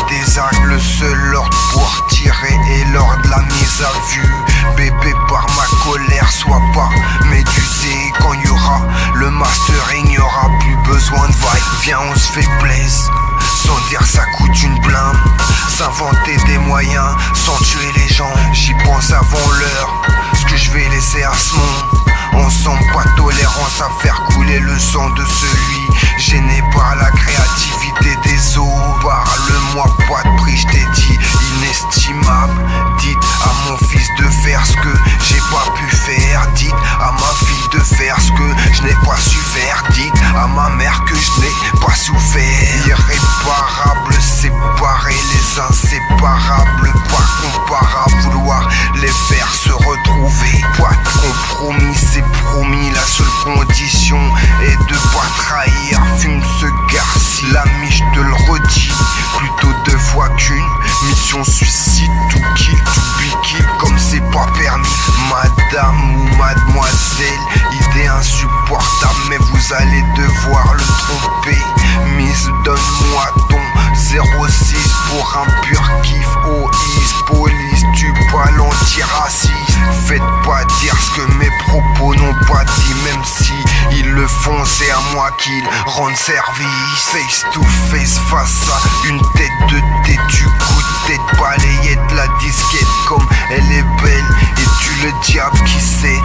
des actes, le seul ordre pour tirer est l'ordre de la mise à vue. Bébé par ma colère, sois pas médusé. Quand y aura le mastering, y aura plus besoin de vibe. Viens, on se fait plaisir, sans dire ça coûte une blinde. S'inventer des moyens sans tuer les gens. J'y pense avant l'heure, ce que je vais laisser à ce monde. Ensemble, pas de tolérance à faire couler le sang de celui gêné par la créativité des autres. Parle-moi pas de prix, je t'ai dit inestimable. Dites à mon fils de faire ce que j'ai pas pu faire. Dites à ma fille de faire ce que je n'ai pas su faire. Dites à ma mère que je n'ai pas souffert. Irréparable, séparer les inséparables, pas comparable, vouloir les faire se retrouver. Pas de compromis, c'est promis. La seule condition est de pas trahir. Fume ce garci, l'ami, je te le redis. Plutôt deux fois qu'une mission suicide, tout kill, tout be kill, comme c'est pas permis. Madame ou mademoiselle, idée insupportable, mais vous allez devoir le tromper. Miss, donne-moi ton 06 pour un pur kiff. OIS, police, tu pas l'antiraciste. Faites pas dire ce que mes propos n'ont pas dit, même si ils le font, c'est à moi qu'ils rendent service. Face to face, face à une tête de têtu, coup de tête balayette, la disquette comme elle est belle. Et tu le diable qui s'est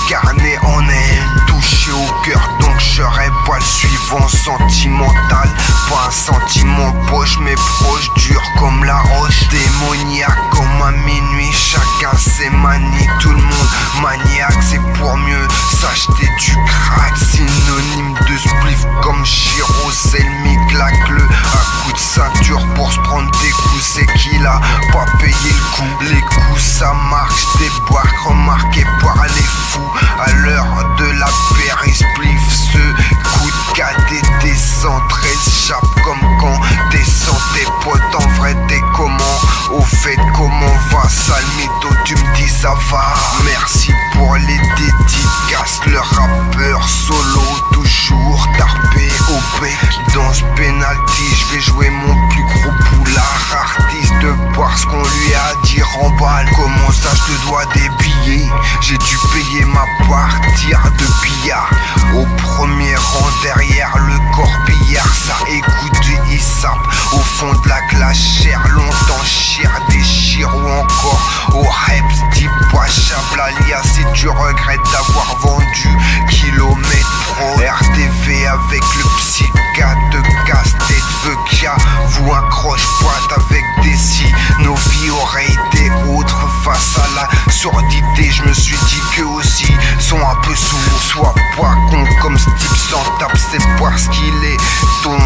incarné en elle. Touché au cœur, donc je serai pas le suivant. Sentimental, pas un sentiment poche, mais proche, dur comme la roche. Démoniaque comme à minuit, chacun ses manies. Tout le monde maniaque, c'est pour mieux s'acheter du crack. Synonyme de spliff comme Chiro, c'est le mi-claque-le à coup de ceinture pour se prendre des coups. C'est qu'il a pas payé le coup. Les coups ça marche, débarque remarqué par les fous. À l'heure de la périspliff, ce coup de KDT 113 chape comme quand t'es sans tes potes. En vrai t'es comment? Au fait comment va? Sale mytho, tu me dis ça va. Merci pour les dédicaces, le rappeur solo toujours tarpé au bec. Dans ce penalty, je vais jouer mon plus gros boulard. Artiste parce qu'on lui a dit remballe. Comment ça je te dois des billets? J'ai dû payer ma partir de billard. Au premier rang derrière le corbillard, ça écoute du hissap. Au fond de la classe chère, longtemps chère, déchire ou encore au reps, dis pas chablalia si tu regrettes d'avoir vendu kilomètres pro. RTV avec le psychiatre, casse-tête veut qu'il y a vous accroche-patte avec des si. Nos vies auraient été autres face à la surdité. Je me suis dit qu'eux aussi sont un peu sourds. Sois pas con comme ce type sans tape, c'est parce qu'il est ton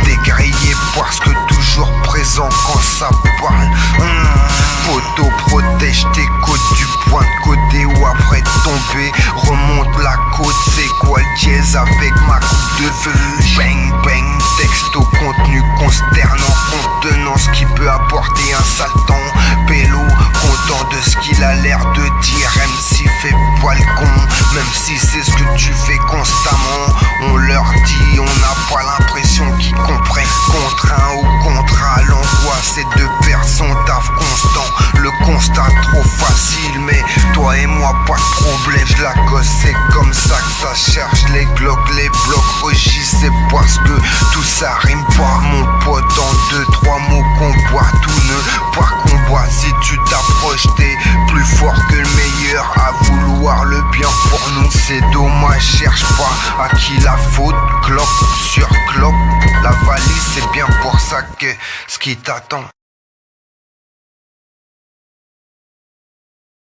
dégrayé, parce que toujours présent quand ça parle. Photo protège tes côtes du point de côté ou après tomber. Remonte la côte, c'est quoi le dièse avec ma coupe de feu? Bang bang, texto contenu consternant, contenant ce qui peut apporter un saltan. Pélo, content de ce qu'il a l'air de dire. MC fait pas le con, même si c'est ce que tu fais constamment. On leur dit, on n'a pas l'impression qu'ils comprennent. Contraint ou contrat, l'angoisse est de perdre son taf constant. Le constat trop facile, mais toi et moi pas de problème. Je la gosse, c'est comme ça que ça cherche. Les glocks, les blocs rugissent, c'est parce que tout ça rime pas. Mon pote en 2-3 mots combat, tout ne pas combat. Si tu t'approches, t'es plus fort que le meilleur à vouloir le bien pour nous. C'est dommage, cherche pas à qui la faute. Clope sur clope, la valise, c'est bien pour ça que ce qui t'attend.